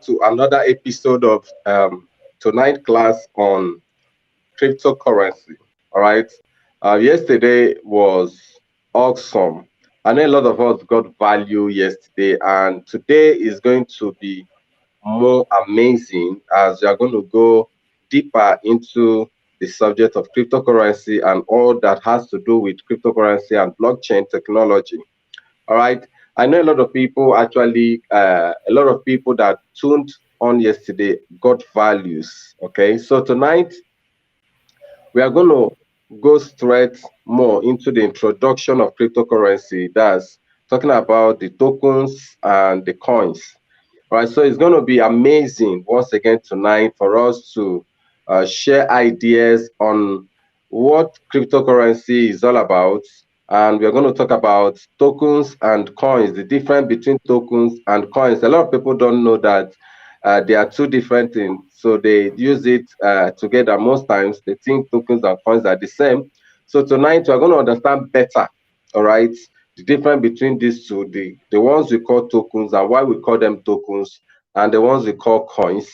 to another episode of tonight class on cryptocurrency. All right. Yesterday was awesome. I know a lot of us got value yesterday, and today is going to be more amazing as we are going to go deeper into the subject of cryptocurrency and all that has to do with cryptocurrency and blockchain technology. All right. I know a lot of people actually, a lot of people that tuned on yesterday got values. Okay. So tonight we are going to go straight more into the introduction of cryptocurrency. That's talking about the tokens and the coins. All right. So it's going to be amazing once again tonight for us to share ideas on what cryptocurrency is all about, and we're going to talk about tokens and coins, the difference between tokens and coins. A lot of people don't know that they are two different things, so they use it together. Most times they think tokens and coins are the same. So tonight we're going to understand better, all right, the difference between these two, the ones we call tokens and why we call them tokens, and the ones we call coins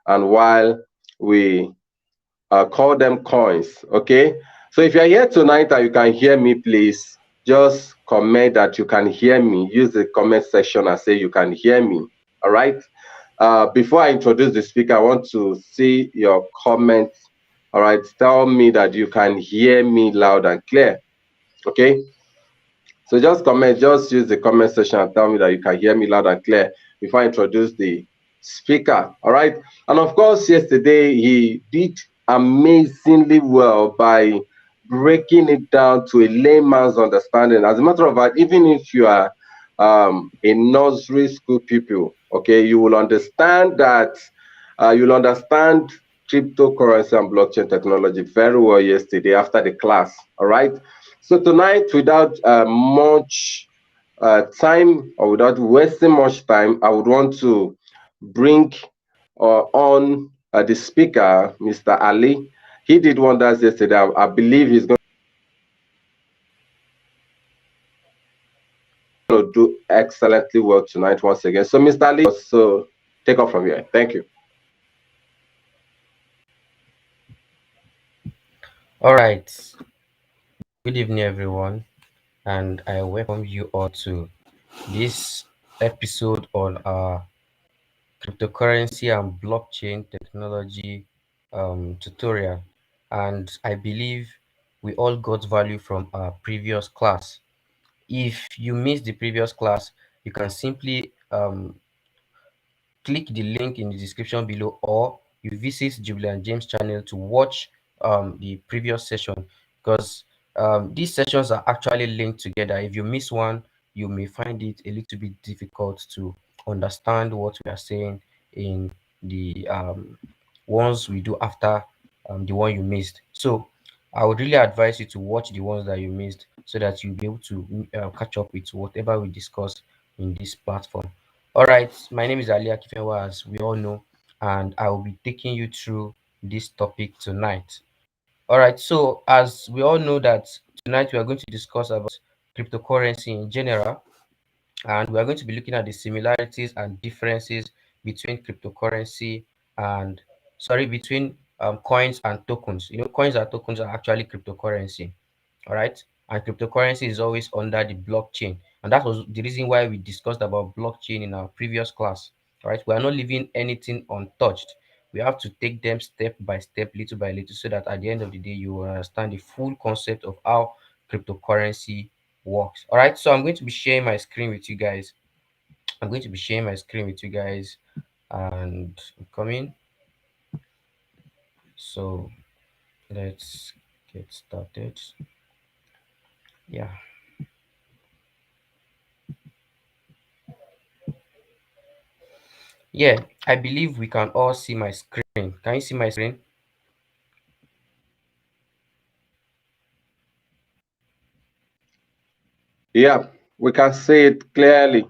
and why we call them coins. Okay. So if you're here tonight and you can hear me, please just comment that you can hear me. Use the comment section and say you can hear me. All right. Before I introduce the speaker, I want to see your comments. All right. Tell me that you can hear me loud and clear. Okay. So just comment, just use the comment section and tell me that you can hear me loud and clear before I introduce the speaker. All right. And of course, yesterday he did amazingly well by breaking it down to a layman's understanding. As a matter of fact, even if you are a nursery school pupil, okay, you will understand that you'll understand cryptocurrency and blockchain technology very well yesterday after the class. All right. So tonight, without much time or without wasting much time, I would want to bring on the speaker, Mr. Ali. He did wonders yesterday. I believe he's going to do excellently well tonight once again. So, Mr. Ali, so take off from here. Thank you. All right. Good evening, everyone, and I welcome you all to this episode on our cryptocurrency and blockchain technology tutorial. And I believe we all got value from our previous class. If you missed the previous class, you can simply click the link in the description below, or you visit Julian James channel to watch the previous session, because these sessions are actually linked together. If you miss one, you may find it a little bit difficult to understand what we are saying in the ones we do after the one you missed. So I would really advise you to watch the ones that you missed so that you'll be able to catch up with whatever we discuss in this platform. All right, my name is Ali Akifenwa, as we all know, and I will be taking you through this topic tonight. All right, so as we all know that tonight we are going to discuss about cryptocurrency in general, and we are going to be looking at the similarities and differences between cryptocurrency and between coins and tokens. Coins and tokens are actually cryptocurrency. All right, and cryptocurrency is always under the blockchain, and that was the reason why we discussed about blockchain in our previous class. All right, we are not leaving anything untouched. We have to take them step by step, little by little, so that at the end of the day you will understand the full concept of how cryptocurrency works. All right, so I'm going to be sharing my screen with you guys. I'm going to be sharing my screen with you guys, and I'm coming. So let's get started. Yeah. Yeah, I believe we can all see my screen. Can you see my screen? Yeah, we can see it clearly.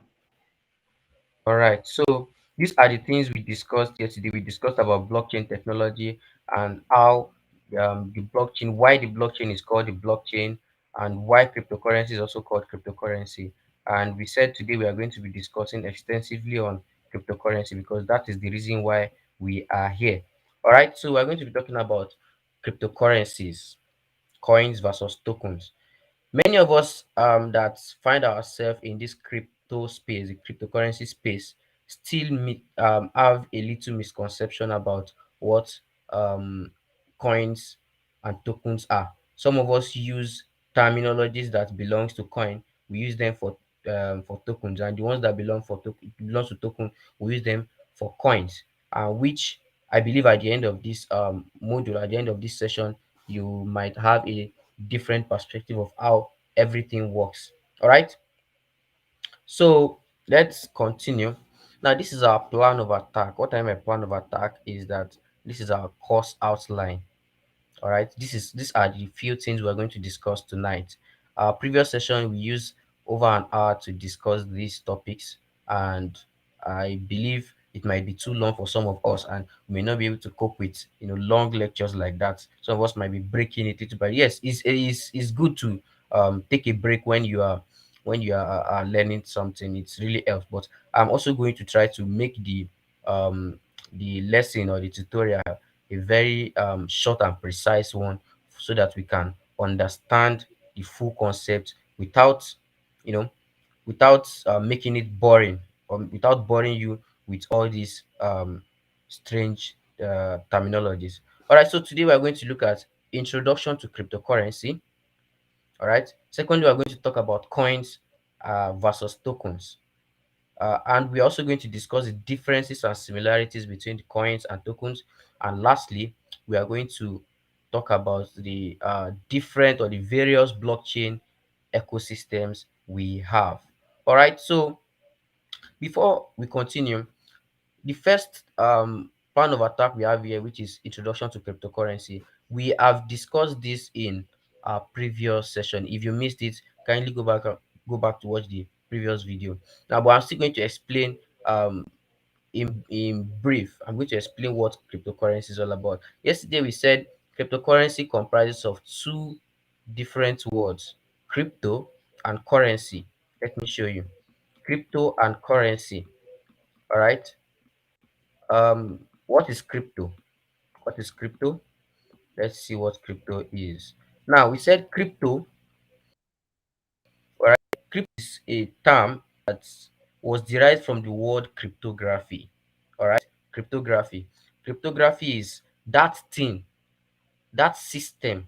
All right. So these are the things we discussed yesterday. We discussed about blockchain technology and how why the blockchain is called the blockchain, and why cryptocurrency is also called cryptocurrency. And we said today we are going to be discussing extensively on cryptocurrency, because that is the reason why we are here. All right, so we're going to be talking about cryptocurrencies, coins versus tokens. Many of us that find ourselves in this crypto space, the cryptocurrency space, still have a little misconception about what um, coins and tokens are. Some of us use terminologies that belongs to coin. We use them for tokens, and the ones that belongs to token, we use them for coins. Which I believe at the end of this module, at the end of this session, you might have a different perspective of how everything works. All right, so let's continue. Now, this is our plan of attack. What I mean by plan of attack is that this is our course outline. All right, these are the few things we're going to discuss tonight. Our previous session we used over an hour to discuss these topics, and I believe it might be too long for some of us, and we may not be able to cope with long lectures like that. Some of us might be breaking it into, but yes, it's good to take a break when you are learning something. It's really helps. But I'm also going to try to make the lesson or the tutorial a very short and precise one, so that we can understand the full concept without you know without making it boring, or without boring you with all these strange terminologies. All right, so today we are going to look at introduction to cryptocurrency. All right, secondly, we are going to talk about coins versus tokens. And we're also going to discuss the differences and similarities between the coins and tokens. And lastly, we are going to talk about the different or the various blockchain ecosystems we have. All right, so before we continue, the first plan of attack we have here, which is introduction to cryptocurrency, we have discussed this in our previous session. If you missed it, kindly go back to watch the previous video. Now, but I'm still going to explain in brief. I'm going to explain what cryptocurrency is all about. Yesterday we said cryptocurrency comprises of two different words: crypto and currency. Let me show you. Crypto and currency. All right. What is crypto? What is crypto? Let's see what crypto is. Now we said crypto. All right. Crypto is a term that was derived from the word cryptography. All right. Cryptography. Cryptography is that thing, that system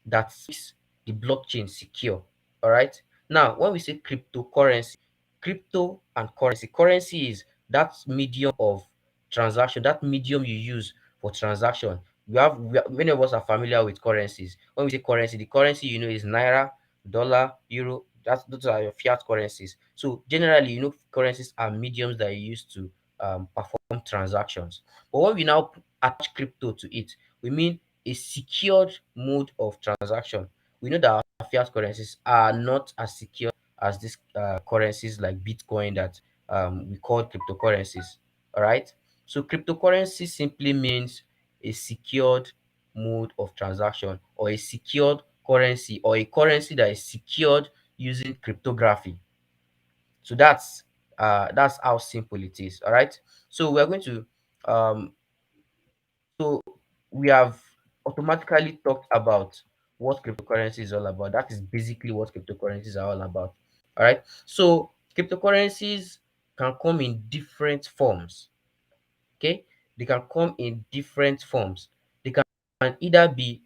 that keeps the blockchain secure. All right. Now, when we say cryptocurrency, crypto and currency is that medium of transaction, that medium you use for transaction. Many of us are familiar with currencies. When we say currency, the currency is naira, dollar, euro. Those are your fiat currencies. So generally, currencies are mediums that you use to perform transactions. But when we now attach crypto to it, we mean a secured mode of transaction. We know that our fiat currencies are not as secure as these currencies like Bitcoin that we call cryptocurrencies. All right. So cryptocurrency simply means a secured mode of transaction, or a secured currency, or a currency that is secured using cryptography. So that's how simple it is. All right. So we're going to um, so we have automatically talked about what cryptocurrency is all about. That is basically what cryptocurrencies are all about. All right. So cryptocurrencies can come in different forms. Okay. They can come in different forms. They can either be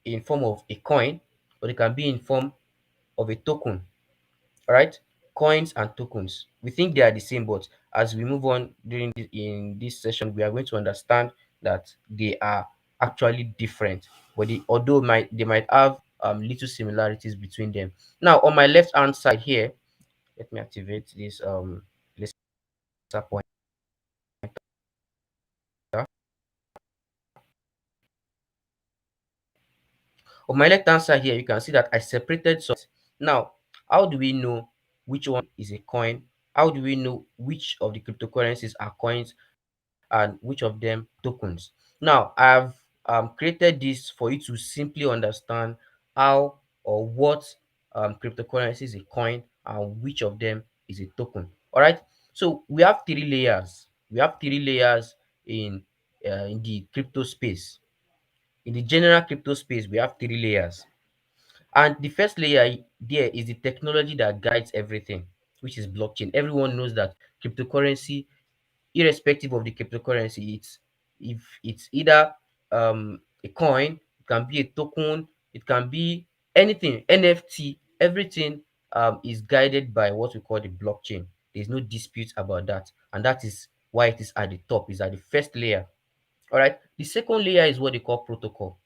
in form of a coin, or they can be in form of a token. All right, coins and tokens, we think they are the same, but as we move on in this session, we are going to understand that they are actually different, but although they might have little similarities between them. Now, on my left hand side here, let me activate this laser pointer. On my left hand side here, you can see that I separated some. Now, how do we know which one is a coin? How do we know which of the cryptocurrencies are coins and which of them tokens? Now, I've created this for you to simply understand how or what cryptocurrency is a coin and which of them is a token. All right. So we have three layers. We have three layers in in the crypto space. In the general crypto space, we have three layers. And the first layer there is the technology that guides everything, which is blockchain. Everyone knows that cryptocurrency, irrespective of the cryptocurrency, it's if it's either a coin, it can be a token, it can be anything, NFT, everything is guided by what we call the blockchain. There's no dispute about that, and that is why it is at the top, is at the first layer. All right. The second layer is what they call protocol.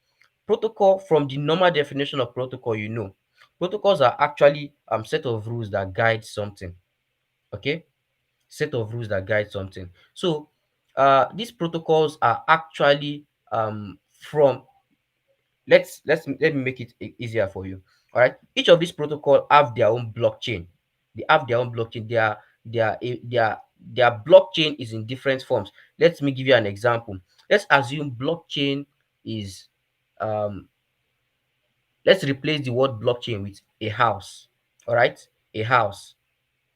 Protocol, from the normal definition of protocol, protocols are actually set of rules that guide something. Okay, set of rules that guide something. So these protocols are actually from let me make it easier for you. All right, each of these protocol have their own blockchain. They have their own blockchain. Their blockchain is in different forms. Let me give you an example. Let's assume blockchain is um let's replace the word blockchain with a house. All right, a house.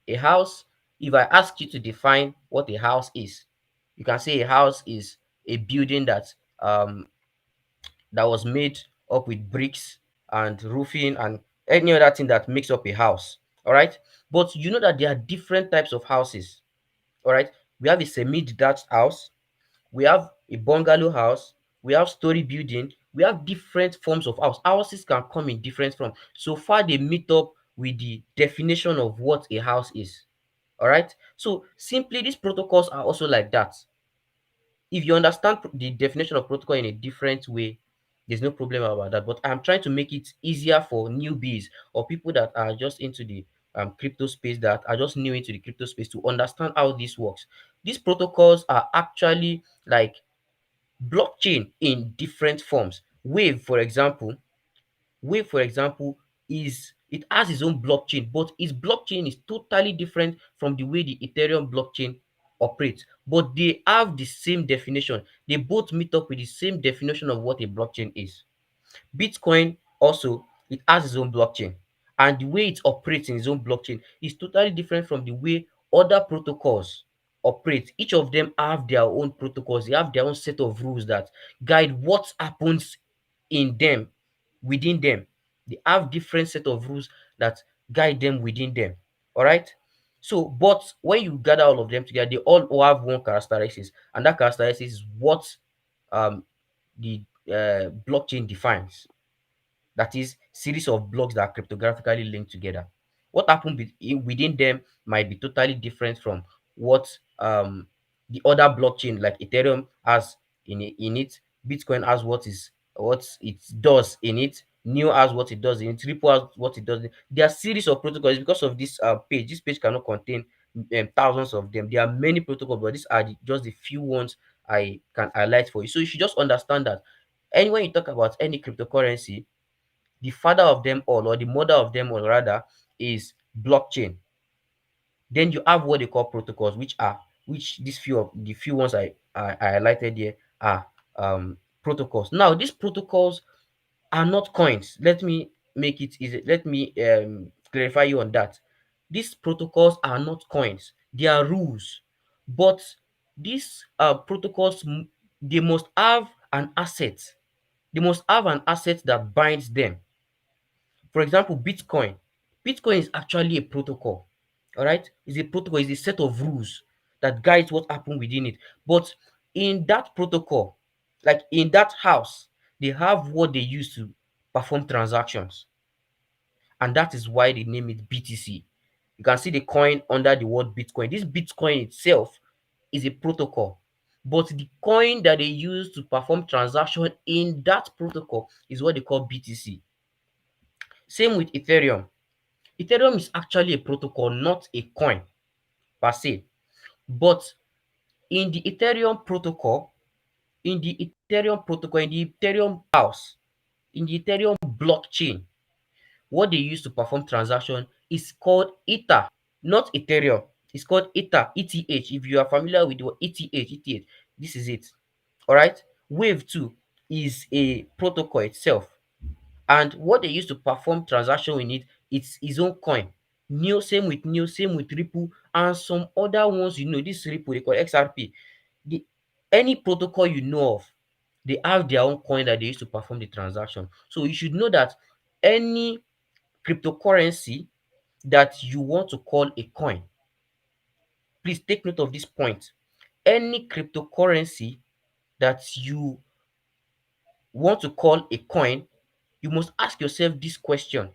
A house, if I ask you to define what a house is, you can say a house is a building that was made up with bricks and roofing and any other thing that makes up a house. All right. But you know that there are different types of houses. All right. We have a semi-detached house, we have a bungalow house, we have story building, we have different forms of house. Houses can come in different forms. So far they meet up with the definition of what a house is. All right. So simply these protocols are also like that. If you understand the definition of protocol in a different way, there's no problem about that. But I'm trying to make it easier for newbies or people that are just into the crypto space, that are just new into the crypto space, to understand how this works. These protocols are actually like blockchain in different forms. Wave, for example, is it has its own blockchain, but its blockchain is totally different from the way the Ethereum blockchain operates. But they have the same definition. They both meet up with the same definition of what a blockchain is. Bitcoin also, it has its own blockchain, and the way it operates in its own blockchain is totally different from the way other protocols operate. Each of them have their own protocols. They have their own set of rules that guide what happens in them, within them. They have different set of rules that guide them within them. All right. So, but when you gather all of them together, they all have one characteristics, and that characteristic is what um the blockchain defines. That is, series of blocks that are cryptographically linked together. What happened within them might be totally different from what the other blockchain like Ethereum has in it. Bitcoin has what it does in it. Neo has what it does in it. Ripple has what it does. There are series of protocols because of this page. This page cannot contain thousands of them. There are many protocols, but these are just the few ones I can highlight for you. So you should just understand that when you talk about any cryptocurrency, the father of them all, or the mother of them all rather, is blockchain. Then you have what they call protocols, which these the few ones I highlighted here are protocols. Now these protocols are not coins. Let me make it easy. Let me clarify you on that. These protocols are not coins. They are rules. But these protocols, they must have an asset. They must have an asset that binds them. For example, Bitcoin. Bitcoin is actually a protocol. All right, it's a protocol. It's a set of rules that guides what happens within it. But in that protocol, like in that house, they have what they use to perform transactions, and that is why they name it BTC. You can see the coin under the word Bitcoin. This Bitcoin itself is a protocol, but the coin that they use to perform transaction in that protocol is what they call BTC. Same with Ethereum. Ethereum is actually a protocol, not a coin per se. But in the Ethereum protocol, in the Ethereum house, in the Ethereum blockchain, what they use to perform transaction is called Ether, not Ethereum. It's called Ether, ETH. If you are familiar with the word ETH, this is it. All right. Wave 2 is a protocol itself. And what they use to perform transaction in it, it's its own coin. Neo, same with Neo, same with Ripple, and some other ones. This Ripple, they call XRP. The Any protocol you know of, they have their own coin that they use to perform the transaction. So you should know that any cryptocurrency that you want to call a coin, please take note of this point. Any cryptocurrency that you want to call a coin, you must ask yourself this question: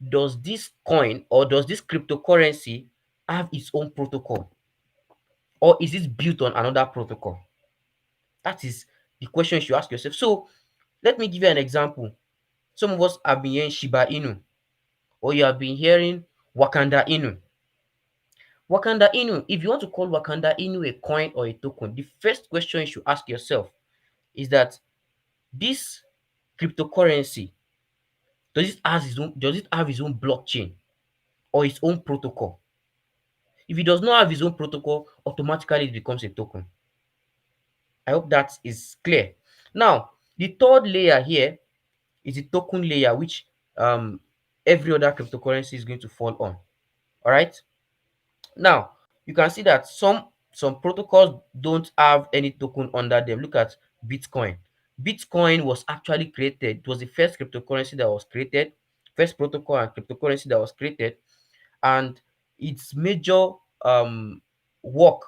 does this coin or does this cryptocurrency have its own protocol, or is it built on another protocol? That is the question you should ask yourself. So let me give you an example. Some of us have been hearing Shiba Inu, or you have been hearing Wakanda Inu. Wakanda Inu, if you want to call Wakanda Inu a coin or a token, the first question you should ask yourself is that this cryptocurrency, does it have its own blockchain or its own protocol? If it does not have its own protocol, automatically it becomes a token. I hope that is clear. Now, the third layer here is the token layer, which every other cryptocurrency is going to fall on. All right. Now, you can see that some protocols don't have any token under them. Look at Bitcoin. Bitcoin was actually created. It was the first cryptocurrency that was created, first protocol and cryptocurrency that was created, and its major work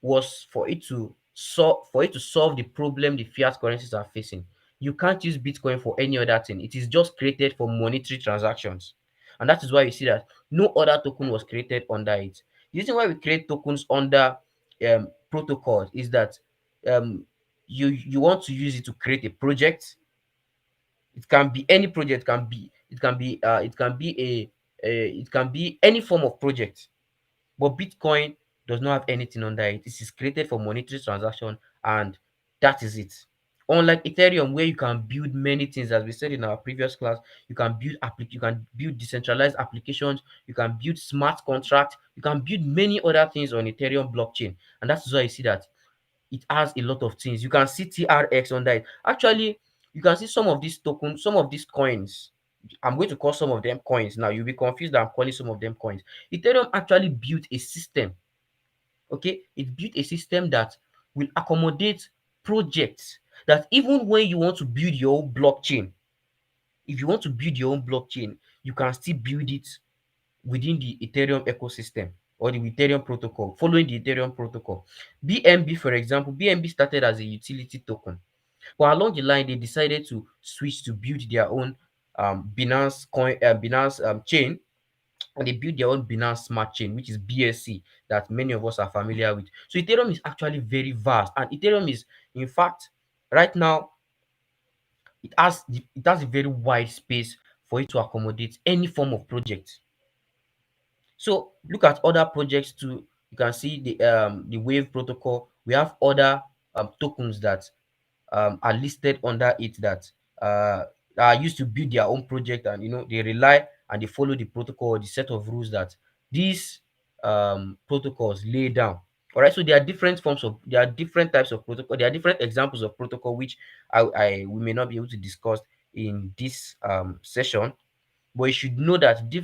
was for it to solve the problem the fiat currencies are facing. You can't use Bitcoin for any other thing. It is just created for monetary transactions. And that is why you see that no other token was created under it. The reason why we create tokens under protocols is that um, you want to use it to create a project. It can be any project, it can be any form of project. But Bitcoin does not have anything under it. It is created for monetary transaction, and that is it. Unlike Ethereum, where you can build many things, as we said in our previous class, you can build decentralized applications, you can build smart contracts, you can build many other things on Ethereum blockchain, and that's why you see that it has a lot of things. You can see TRX under it. Actually, you can see some of these tokens, some of these coins. I'm going to call some of them coins. Now you'll be confused that I'm calling some of them coins. Ethereum actually built a system. Okay, it built a system that will accommodate projects, that even when you want to build your own blockchain, if you want to build your own blockchain, you can still build it within the Ethereum ecosystem or the Ethereum protocol, following the Ethereum protocol. BNB, for example, BNB started as a utility token, but along the line, they decided to switch to build their own Binance chain, and they built their own Binance Smart Chain, which is BSC, that many of us are familiar with. So Ethereum is actually very vast, and Ethereum is, in fact, right now, it has a very wide space for it to accommodate any form of project. So look at other projects too. You can see the Wave protocol. We have other tokens that are listed under it that uh, are used to build their own project, and they rely and they follow the protocol, the set of rules that these protocols lay down. All right, so there are different types of protocol. There are different examples of protocol which we may not be able to discuss in this session, but you should know that the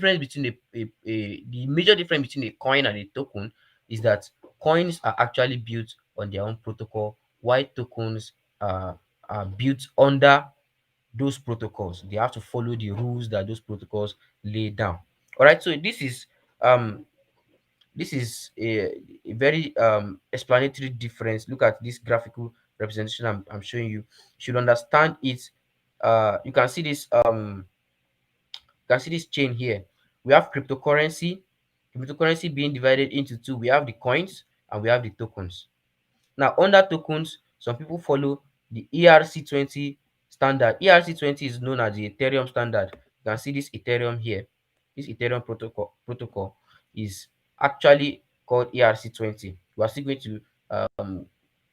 major difference between a coin and a token is that coins are actually built on their own protocol, while tokens are, are built under those protocols. They have to follow the rules that those protocols lay down. All right, so um this is a very explanatory difference. Look at this graphical representation I'm showing you. You should understand it. You can see this chain here. We have cryptocurrency being divided into two. We have the coins and we have the tokens. Now, under tokens, some people follow the ERC20 standard. ERC20 is known as the Ethereum standard. You can see this Ethereum here. This Ethereum protocol is actually called ERC20. Um,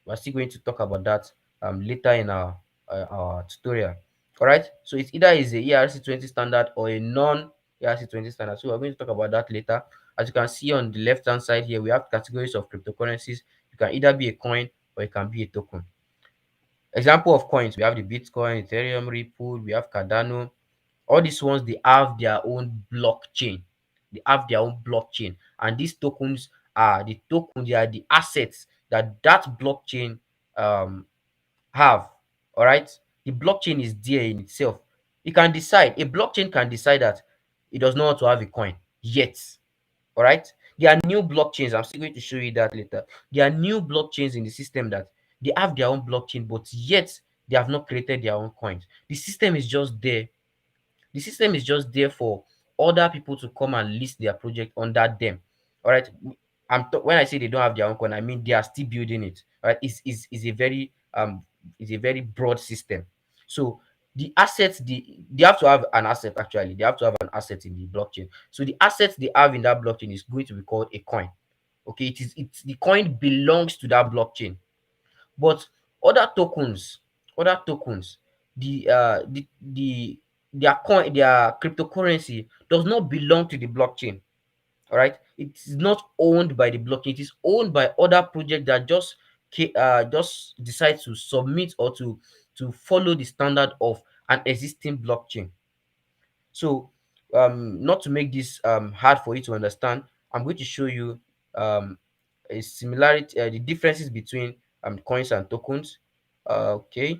we're still going to talk about that later in our tutorial. All right. So it's either is a ERC20 standard or a non ERC20 standard. So we're going to talk about that later. As you can see on the left hand side here, we have categories of cryptocurrencies. You can either be a coin or it can be a token. Example of coins, we have the Bitcoin, Ethereum, Ripple, we have Cardano. All these ones, they have their own blockchain. they have their own blockchain, and these tokens are the tokens, they are the assets that that blockchain um have. All right, the blockchain is there in itself. It can decide, a blockchain can decide that it does not want to have a coin yet. All right, there are new blockchains, I'm still going to show you that later. There are new blockchains in the system that they have their own blockchain, but yet they have not created their own coins. The system is just there. The system is just there for other people to come and list their project under them. All right. When I say they don't have their own coin, I mean they are still building it. All right. Is a very is a very broad system. So the assets, they have to have an asset. Actually, they have to have an asset in the blockchain. So the assets they have in that blockchain is going to be called a coin. Okay, it's the coin belongs to that blockchain. But other tokens, other tokens, the their coin, their cryptocurrency does not belong to the blockchain. All right, it is not owned by the blockchain. It is owned by other projects that just decide to submit or to follow the standard of an existing blockchain. So not to make this hard for you to understand, I'm going to show you um a similarity, the differences between coins and tokens. Okay.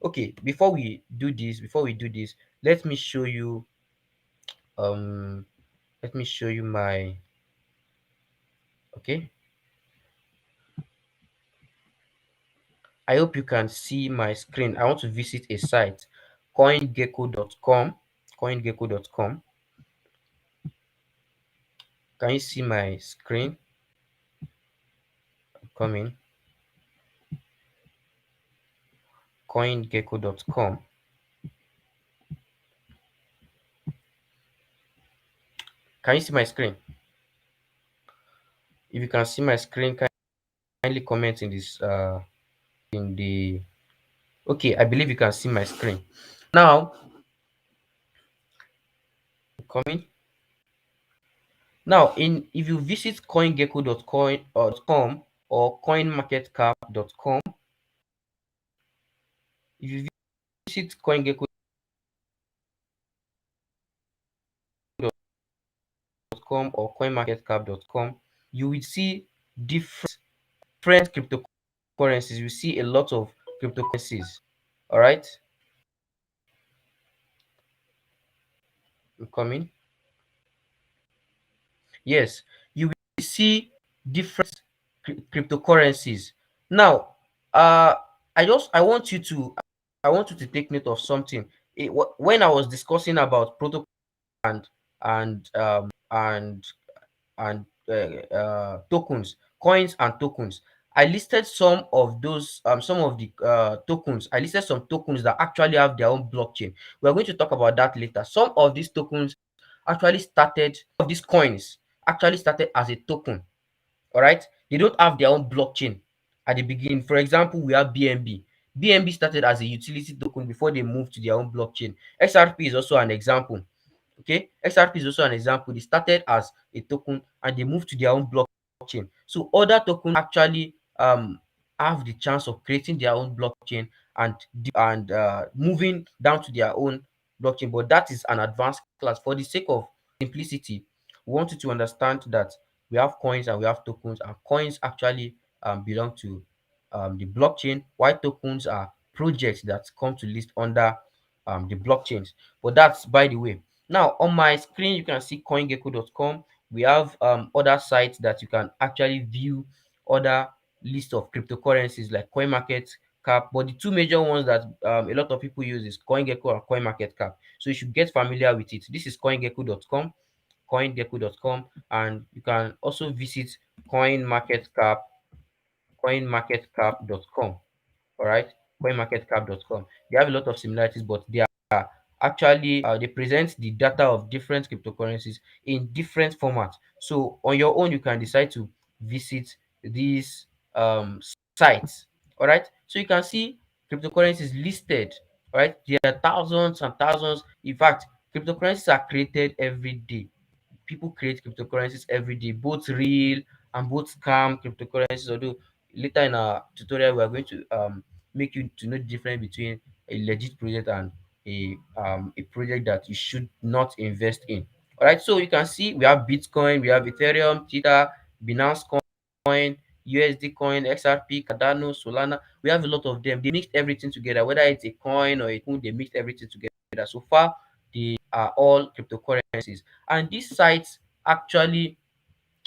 Okay, before we do this, let me show you um let me show you my, okay, I hope you can see my screen. I want to visit a site, coingecko.com. Coingecko.com. Can you see my screen? Coming. Coingecko.com. Can you see my screen? If you can see my screen, kindly comment in this in the, okay, I believe you can see my screen. Now, coming. Now, in if you visit coingecko.com or coinmarketcap.com, if you visit coingecko.com or coinmarketcap.com, you will see different cryptocurrencies. You see a lot of cryptocurrencies. All right, I'm coming. Yes, you will see different cryptocurrencies. Now, uh, I want you to take note of something. When I was discussing about protocol and and um and tokens, coins and tokens, I listed some of those some of the tokens. I listed some tokens that actually have their own blockchain. We are going to talk about that later. Some of these tokens actually started, of these coins actually started as a token. All right, they don't have their own blockchain at the beginning. For example, we have BNB. BNB started as a utility token before they moved to their own blockchain. XRP is also an example. Okay, XRP is also an example. They started as a token and they moved to their own blockchain. So other tokens actually have the chance of creating their own blockchain and moving down to their own blockchain. But that is an advanced class. For the sake of simplicity, we want you to understand that we have coins and we have tokens, and coins actually belong to the blockchain, while tokens are projects that come to list under the blockchains. But that's by the way. Now on my screen, you can see coingecko.com. We have other sites that you can actually view other list of cryptocurrencies like CoinMarketCap. But the two major ones that a lot of people use is CoinGecko and CoinMarketCap. So you should get familiar with it. This is coingecko.com, coingecko.com, and you can also visit CoinMarketCap, coinmarketcap.com. All right, coinmarketcap.com. They have a lot of similarities, but they are actually they present the data of different cryptocurrencies in different formats. So on your own, you can decide to visit these sites. All right, so you can see cryptocurrencies listed. All right, there are thousands and thousands. In fact, cryptocurrencies are created every day. People create cryptocurrencies every day, both real and both scam cryptocurrencies. Although later in our tutorial, we are going to make you to know the difference between a legit project and a project that you should not invest in. All right, so you can see we have Bitcoin, we have Ethereum, Tether, Binance Coin, USD Coin, XRP, Cardano, Solana. We have a lot of them. They mixed everything together, whether it's a coin or a token, they mixed everything together. So far, they are all cryptocurrencies. And these sites actually,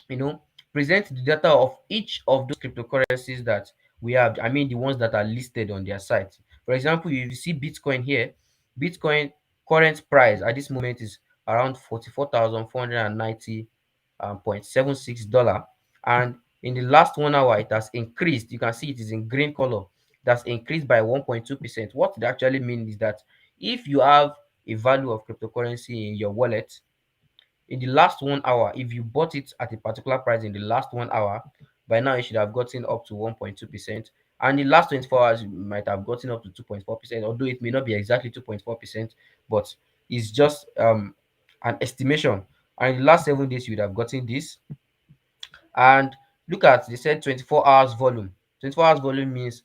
you know, present the data of each of those cryptocurrencies that we have. I mean, the ones that are listed on their site. For example, if you see Bitcoin here, Bitcoin current price at this moment is around 44,490 $0.76, and in the last 1 hour it has increased. You can see it is in green color. That's increased by 1.2%. What it actually means is that if you have a value of cryptocurrency in your wallet, in the last 1 hour, if you bought it at a particular price in the last 1 hour, by now you should have gotten up to 1.2%. And in the last 24 hours, you might have gotten up to 2.4%, although it may not be exactly 2.4%, but it's just an estimation. And in the last 7 days, you would have gotten this. And look at, they said 24 hours volume. 24 hours volume means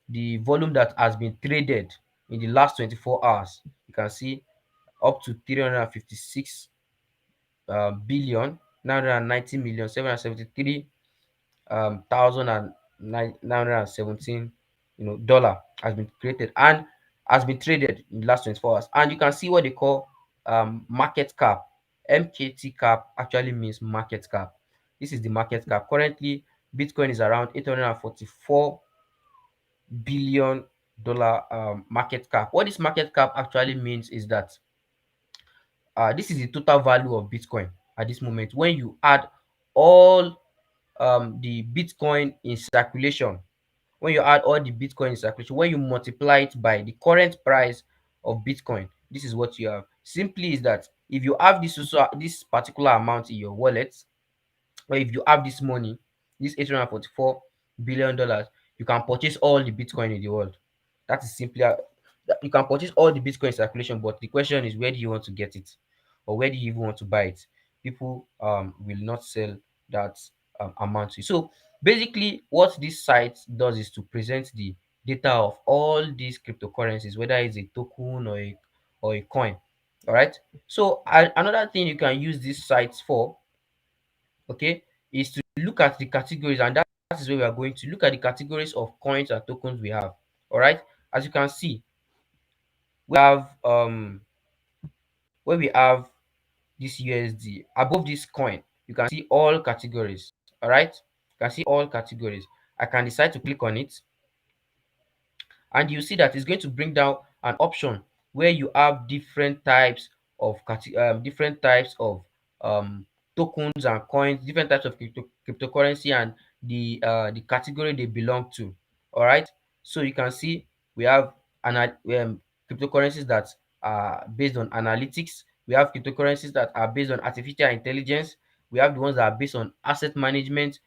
the volume that has been traded in the last 24 hours. You can see up to 356 billion 990,773 thousand and 917 dollar has been created and has been traded in the last 24 hours. And you can see what they call market cap. MKT cap actually means market cap. This is the market cap. Currently, Bitcoin is around 844 billion dollar market cap. What this market cap actually means is that this is the total value of Bitcoin at this moment. When you add all the Bitcoin in circulation, when you add all the Bitcoin in circulation, when you multiply it by the current price of Bitcoin, this is what you have. Simply is that if you have this particular amount in your wallet, or if you have this money, this $844 billion, you can purchase all the Bitcoin in the world. That is simply you can purchase all the Bitcoin in circulation, but the question is, where do you want to get it, or where do you even want to buy it? People will not sell that amount to you. So basically, what this site does is to present the data of all these cryptocurrencies, whether it's a token or a coin. All right. So another thing you can use these sites for, okay, is to look at the categories, and that is where we are going to look at the categories of coins and tokens we have. All right, as you can see, we have where we have this USD above this coin, you can see all categories. All right, you can see all categories. I can decide to click on it, and you see that it's going to bring down an option where you have different types of um, tokens and coins, different types of cryptocurrency, and the category they belong to. All right, so you can see we have cryptocurrencies that are based on analytics. We have cryptocurrencies that are based on artificial intelligence. We have the ones that are based on asset management.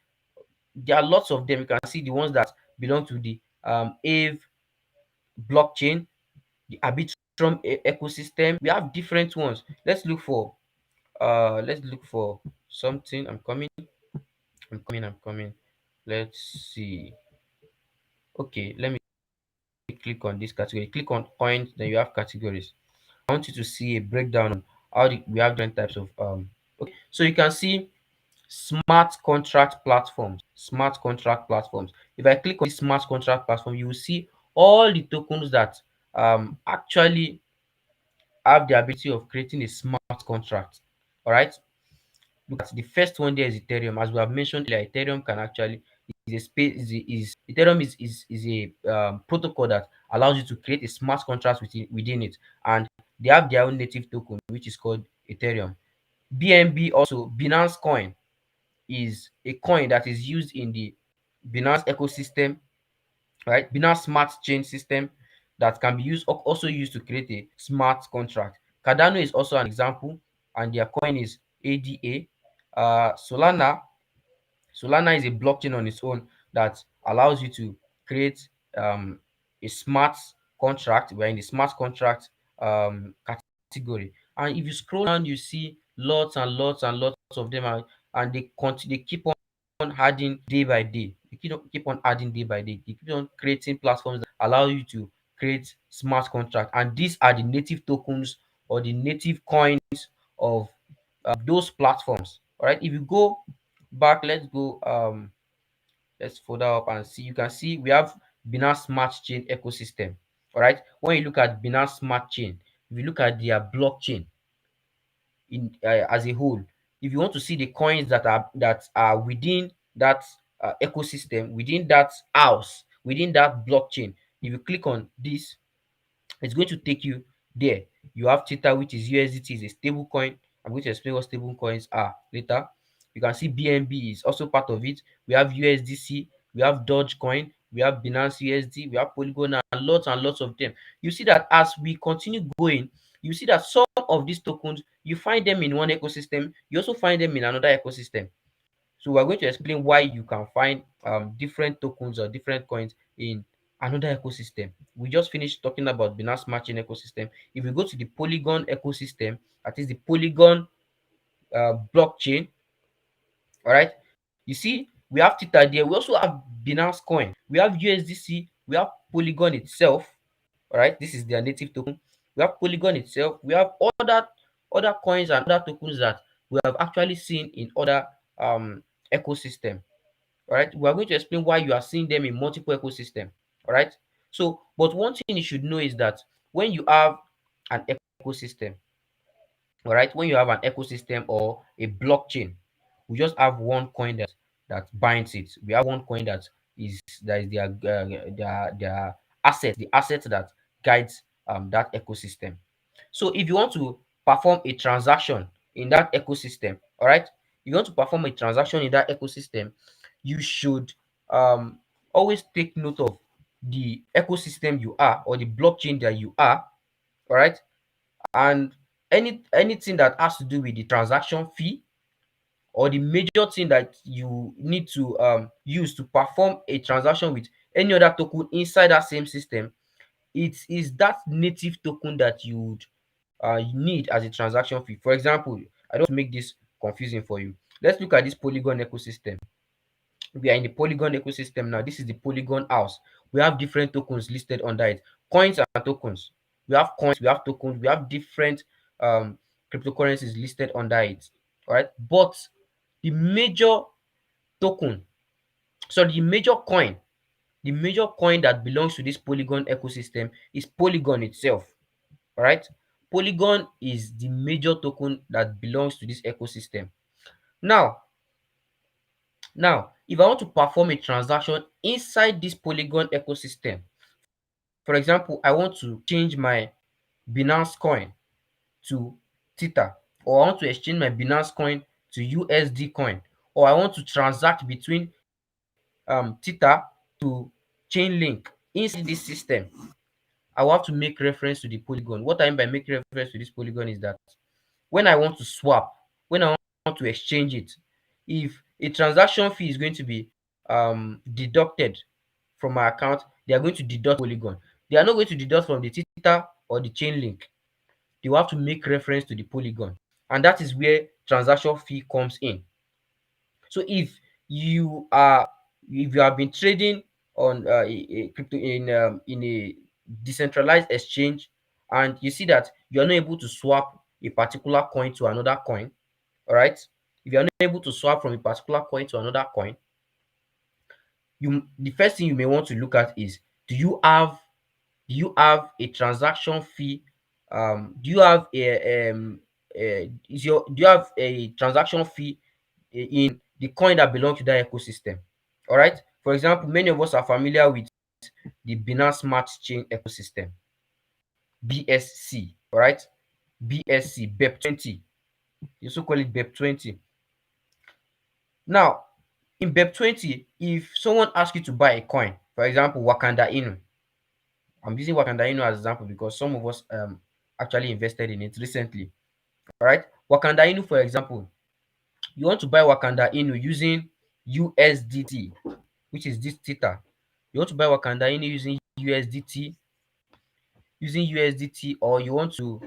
There are lots of them. You can see the ones that belong to the AVE blockchain, the Arbitrum ecosystem. We have different ones. Let's look for something. I'm coming. Let's see. Okay, let me click on this category. Click on coins, then you have categories. I want you to see a breakdown on we have different types of okay. So you can see smart contract platforms. Smart contract platforms. If I click on this smart contract platform, you will see all the tokens that actually have the ability of creating a smart contract. All right. Look at the first one. There is Ethereum. As we have mentioned earlier, Ethereum can actually is a space is Ethereum is a protocol that allows you to create a smart contract within it, and they have their own native token which is called Ethereum. BNB, also Binance Coin, is a coin that is used in the Binance ecosystem, right? Binance smart chain system that can be also used to create a smart contract. Cardano is also an example, and their coin is ADA. Solana is a blockchain on its own that allows you to create a smart contract. We're in the smart contract category, and if you scroll down, you see lots and lots and lots of them, and they keep on adding day by day. They keep on adding day by day. They keep on creating platforms that allow you to create smart contract, and these are the native tokens or the native coins of those platforms. All right, if you go back, let's go let's folder up and see. You can see we have Binance Smart Chain ecosystem. All right, when you look at Binance Smart Chain, if you look at their blockchain in as a whole, if you want to see the coins that are within that ecosystem, within that house, within that blockchain, if you click on this, it's going to take you there. You have Theta, which is USDT, is a stable coin. I'm going to explain what stable coins are later. You can see BNB is also part of it. We have USDC, we have Dogecoin, we have Binance USD, we have Polygon, and lots of them. You see that as we continue going, you see that some of these tokens, you find them in one ecosystem, you also find them in another ecosystem. So we're going to explain why you can find different tokens or different coins in another ecosystem. We just finished talking about Binance Smart Chain ecosystem. If we go to the Polygon ecosystem, that is the Polygon blockchain, all right, you see we have Tether there. We also have Binance Coin. We have USDC. We have Polygon itself. All right, this is their native token. We have Polygon itself. We have other coins and other tokens that we have actually seen in other ecosystem. All right, we are going to explain why you are seeing them in multiple ecosystem. All right, so but one thing you should know is that when you have an ecosystem, all right, when you have an ecosystem or a blockchain, we just have one coin that binds it. We have one coin that is their asset, the asset that guides that ecosystem. So if you want to perform a transaction in that ecosystem, all right, if you want to perform a transaction in that ecosystem, you should um always take note of the ecosystem you are, or the blockchain that you are, all right, and anything that has to do with the transaction fee, or the major thing that you need to use to perform a transaction with any other token inside that same system, it is that native token that you would need as a transaction fee. For example, I don't want to make this confusing for you. Let's look at this Polygon ecosystem. We are in the Polygon ecosystem now. This is the Polygon house. We have different tokens listed under it, coins and tokens. We have coins, we have tokens, we have different um cryptocurrencies listed under it. All right, but the major token, so the major coin that belongs to this Polygon ecosystem is Polygon itself. All right, Polygon is the major token that belongs to this ecosystem. Now, if I want to perform a transaction inside this Polygon ecosystem, for example, I want to change my Binance coin to Tether, or I want to exchange my Binance coin to USD coin, or I want to transact between Tether to Chainlink inside this system, I will have to make reference to the Polygon. What I mean by making reference to this Polygon is that when I want to swap, when I want to exchange it, if a transaction fee is going to be deducted from my account, they are going to deduct Polygon. They are not going to deduct from the Tether or the Chainlink. They will have to make reference to the Polygon, and that is where transaction fee comes in. So you are if you have been trading on a crypto in a decentralized exchange, and you see that you are not able to swap a particular coin to another coin, all right, if you are not able to swap from a particular coin to another coin, the first thing you may want to look at is, do you have a transaction fee? Do you have do you have a transaction fee in the coin that belongs to that ecosystem? All right. For example, many of us are familiar with the Binance Smart Chain ecosystem, BSC. All right, BSC BEP20. You also call it BEP20. Now, in BEP20, if someone asks you to buy a coin, for example, Wakanda Inu, I'm using Wakanda Inu as an example because some of us actually invested in it recently. All right, Wakanda Inu, for example, you want to buy Wakanda Inu using USDT, which is this Tether. You want to buy Wakanda Inu using USDT, or you want to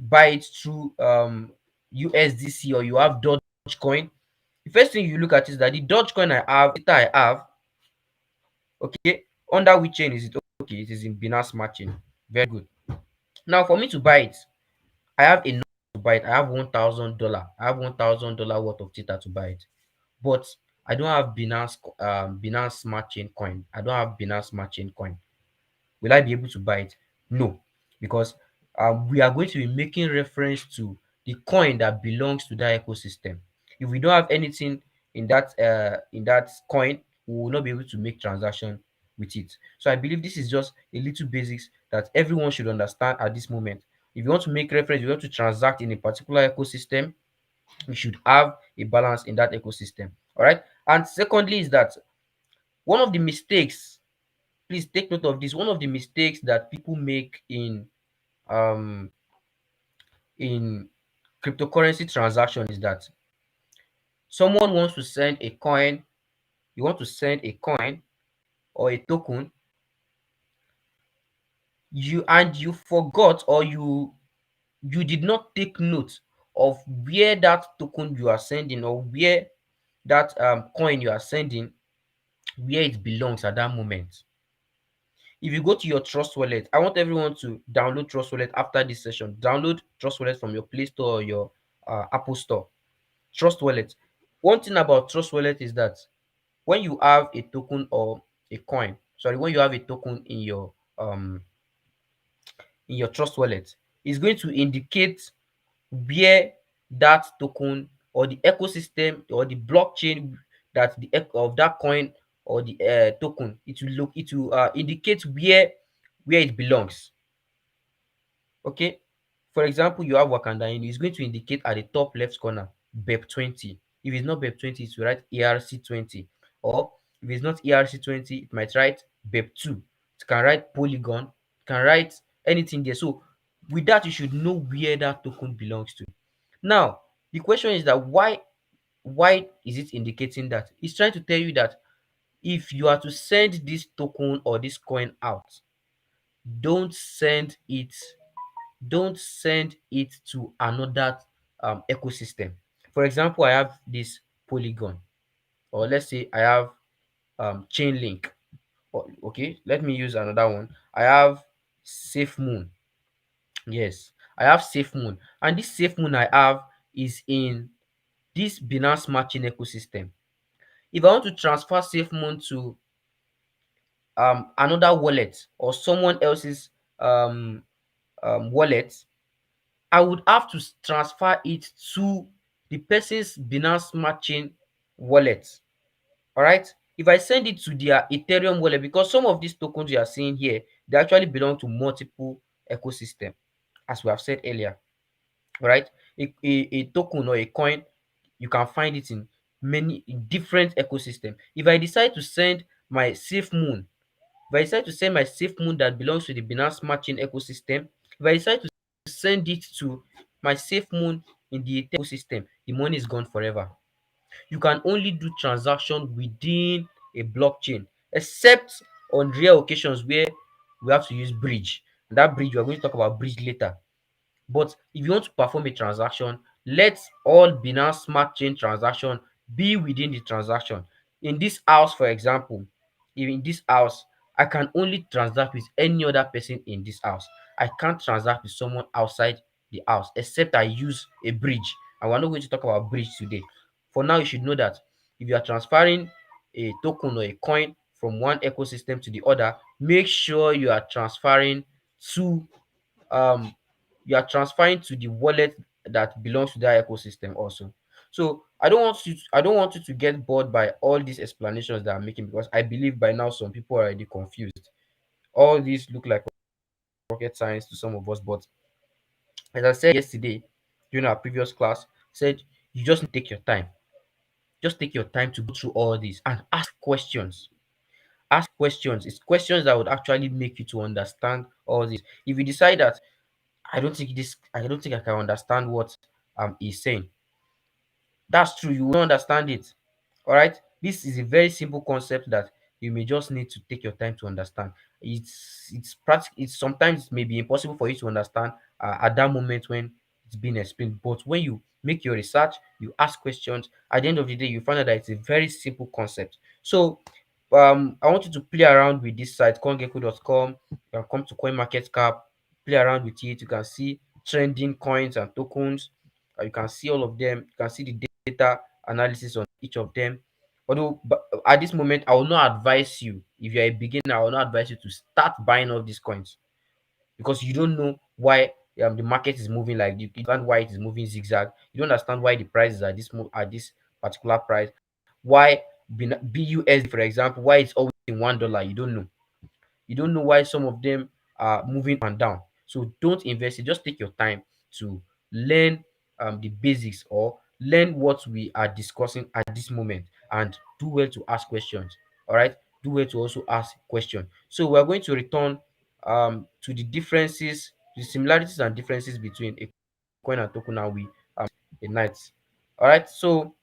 buy it through USDC, or you have Dogecoin. The first thing you look at is that the Dogecoin I have, Tether I have, okay, under which chain is it? Okay, it is in Binance Smart Chain. Very good. Now, for me to buy it, I have a to buy it. I have $1,000. I have $1,000 worth of theta to buy it, but I don't have Binance Smart Chain coin. I don't have Binance Smart Chain coin. Will I be able to buy it? No, because we are going to be making reference to the coin that belongs to that ecosystem. If we don't have anything in that coin, we will not be able to make transaction with it. So I believe this is just a little basics that everyone should understand at this moment. If you want to make reference, you want to transact in a particular ecosystem, you should have a balance in that ecosystem. All right. And secondly, is that one of the mistakes, please take note of this, one of the mistakes that people make um in cryptocurrency transaction is that someone wants to send a coin, you want to send a coin or a token, you forgot, or you did not take note of where that token you are sending, or where that coin you are sending, where it belongs at that moment. If you go to your Trust Wallet, I want everyone to download Trust Wallet after this session. Download Trust Wallet from your Play Store or your Apple Store. Trust Wallet. One thing about Trust Wallet is that when you have a token or a coin, sorry, when you have a token in your Trust Wallet, it's going to indicate where that token or the ecosystem or the blockchain that of that coin or the token, it will indicate where it belongs. Okay, for example, you have Wakanda and it's going to indicate at the top left corner BEP20. If it's not BEP20, it will write ERC20, or if it's not ERC20, it might write BEP2. It can write Polygon, it can write anything there. So with that, you should know where that token belongs to. Now, the question is that why is it indicating that? It's trying to tell you that if you are to send this token or this coin out, don't send it don't send it to another ecosystem. For example, I have this Polygon, or let's say I have Chainlink. Okay, let me use another one. I have SafeMoon. Yes, I have SafeMoon, and this SafeMoon I have is in this Binance Smart Chain ecosystem. If I want to transfer SafeMoon to another wallet or someone else's wallet, I would have to transfer it to the person's Binance Smart Chain wallet. All right. If I send it to their Ethereum wallet, because some of these tokens you are seeing here, they actually belong to multiple ecosystem, as we have said earlier. All right. A token or a coin, you can find it in many different ecosystem. If I decide to send my Safe Moon, if I decide to send my Safe Moon that belongs to the Binance Smart Chain ecosystem, if I decide to send it to my Safe Moon in the ecosystem, the money is gone forever. You can only do transaction within a blockchain, except on rare occasions where we have to use bridge. And that bridge, we are going to talk about bridge later. But if you want to perform a transaction, let all Binance Smart Chain transaction be within the transaction. In this house, for example, if in this house, I can only transact with any other person in this house. I can't transact with someone outside the house except I use a bridge. And we're not going to talk about bridge today. For now, you should know that if you are transferring a token or a coin from one ecosystem to the other, make sure to um you are transferring to the wallet that belongs to that ecosystem also. So I don't want you to get bored by all these explanations that I'm making, because I believe by now some people are already confused. All these look like rocket science to some of us, but as I said yesterday during our previous class, said you just take your time. Just take your time to go through all this and ask questions. Ask questions. It's questions that would actually make you to understand all this. If you decide that I don't think I can understand what he's saying, that's true, you will not understand it. All right, this is a very simple concept that you may just need to take your time to understand. It's practical. It's sometimes it may be impossible for you to understand at that moment when it's being explained, but when you make your research, you ask questions, at the end of the day you find out that it's a very simple concept. So I want you to play around with this site coingecko.com. You can come to CoinMarketCap, play around with it. You can see trending coins and tokens. You can see all of them. You can see the data analysis on each of them. Although, but at this moment, I will not advise you. If you're a beginner, I will not advise you to start buying all these coins, because you don't know why the market is moving like this. You don't understand why it is moving zigzag. You don't understand why the prices are at this particular price. Why BUSD, for example, why it's always in $1. You don't know. You don't know why some of them are moving up and down. So don't invest it. Just take your time to learn the basics, or learn what we are discussing at this moment, and do well to ask questions. All right. Do well to also ask questions. So we're going to return to the differences, the similarities and differences between a coin and token, and we a night. All right. So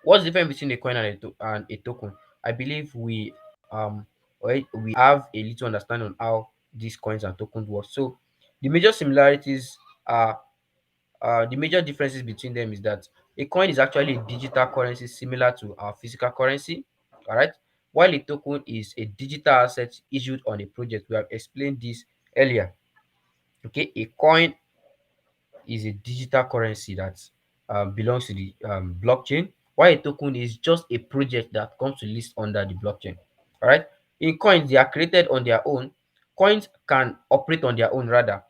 what's the difference between a coin and a token? I believe we have a little understanding on how these coins and tokens work. So the major similarities are the major differences between them is that a coin is actually a digital currency similar to our physical currency. All right, while a token is a digital asset issued on a project. We have explained this earlier. Okay, a coin is a digital currency that belongs to the blockchain, while a token is just a project that comes to list under the blockchain. All right. In coins, they are created on their own. Coins can operate on their own, rather.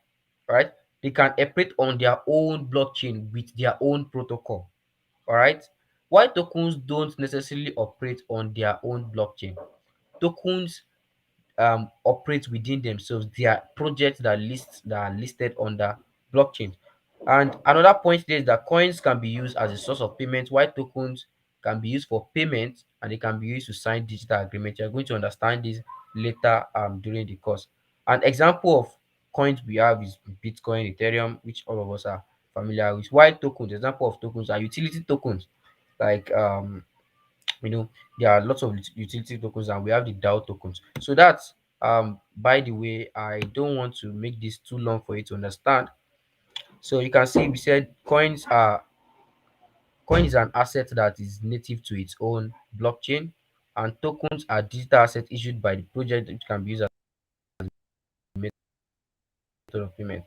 All right. They can operate on their own blockchain with their own protocol. All right. While tokens don't necessarily operate on their own blockchain. Tokens operate within themselves. They are projects that are listed under blockchain. And another point there is that coins can be used as a source of payment, while tokens can be used for payment, and they can be used to sign digital agreement. You're going to understand this later during the course. An example of coins we have is Bitcoin, Ethereum, which all of us are familiar with. While tokens, example of tokens are utility tokens, like you know there are lots of utility tokens, and we have the DAO tokens. So that's by the way, I don't want to make this too long for you to understand. So you can see we said coin is an asset that is native to its own blockchain, and tokens are digital assets issued by the project, which can be used as a method of payment.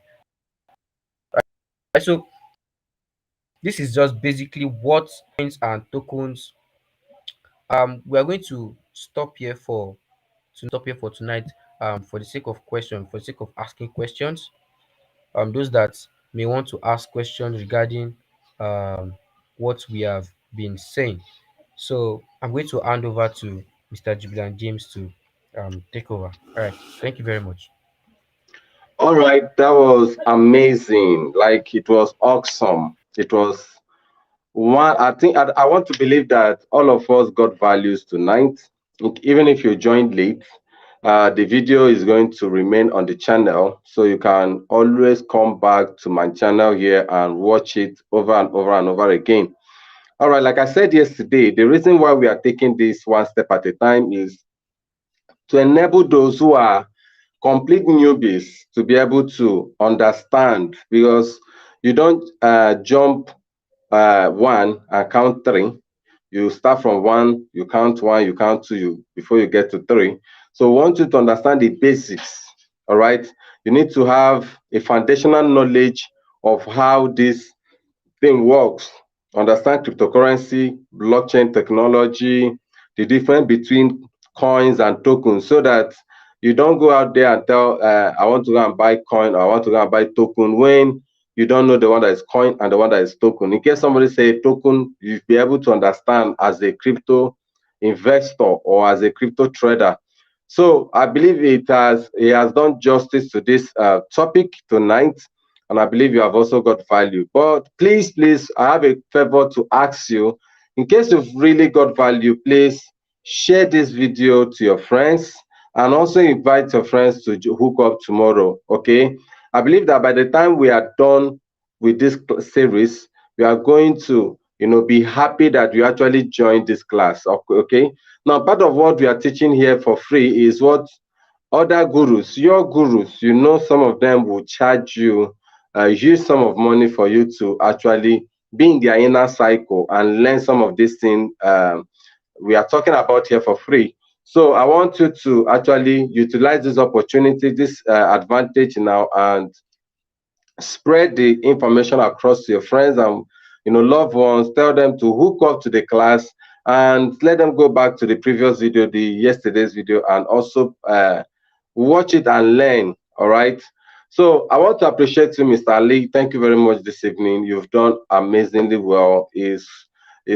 Right, so this is just basically what coins and tokens. We are going to stop here for tonight, for the sake of question, for the sake of asking questions. Those that may want to ask questions regarding what we have been saying. So I'm going to hand over to Mr. Jubilant James to take over. All right. Thank you very much. All right, that was amazing. Like it was awesome. It was one. I want to believe that all of us got values tonight. Even if you joined late, the video is going to remain on the channel, so you can always come back to my channel here and watch it over and over and over again. All right, like I said yesterday, the reason why we are taking this one step at a time is to enable those who are complete newbies to be able to understand, because you don't jump one and count three. You start from one, you count two, before you get to three. So we want you to understand the basics. All right. You need to have a foundational knowledge of how this thing works. Understand cryptocurrency, blockchain technology, the difference between coins and tokens, so that you don't go out there and tell, I want to go and buy coin, or I want to go and buy token, when you don't know the one that is coin and the one that is token. In case somebody say token, you'll be able to understand as a crypto investor or as a crypto trader. So I believe he has done justice to this topic tonight, and I believe you have also got value. But please, I have a favor to ask you. In case you've really got value, please share this video to your friends, and also invite your friends to hook up tomorrow. Okay. I believe that by the time we are done with this series, we are going to, be happy that you actually joined this class. Okay. Now, part of what we are teaching here for free is what other gurus, your gurus, some of them will charge you use some of money for you to actually be in their inner cycle and learn some of these things we are talking about here for free. So I want you to actually utilize this opportunity, this advantage now, and spread the information across to your friends and loved ones. Tell them to hook up to the class and let them go back to the previous video, the yesterday's video, and also watch it and learn. All right. So I want to appreciate you, Mr. Ali. Thank you very much this evening. You've done amazingly well. It's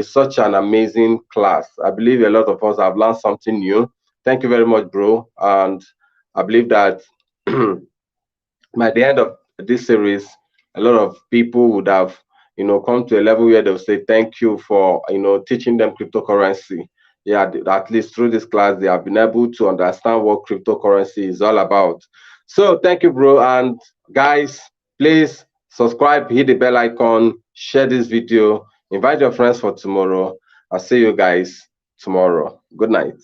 such an amazing class. I believe a lot of us have learned something new. Thank you very much, bro. And I believe that by the end of this series, a lot of people would have, come to a level where they'll say thank you for, teaching them cryptocurrency. Yeah, at least through this class, they have been able to understand what cryptocurrency is all about. So thank you, bro. And guys, please subscribe, hit the bell icon, share this video, invite your friends for tomorrow. I'll see you guys tomorrow. Good night.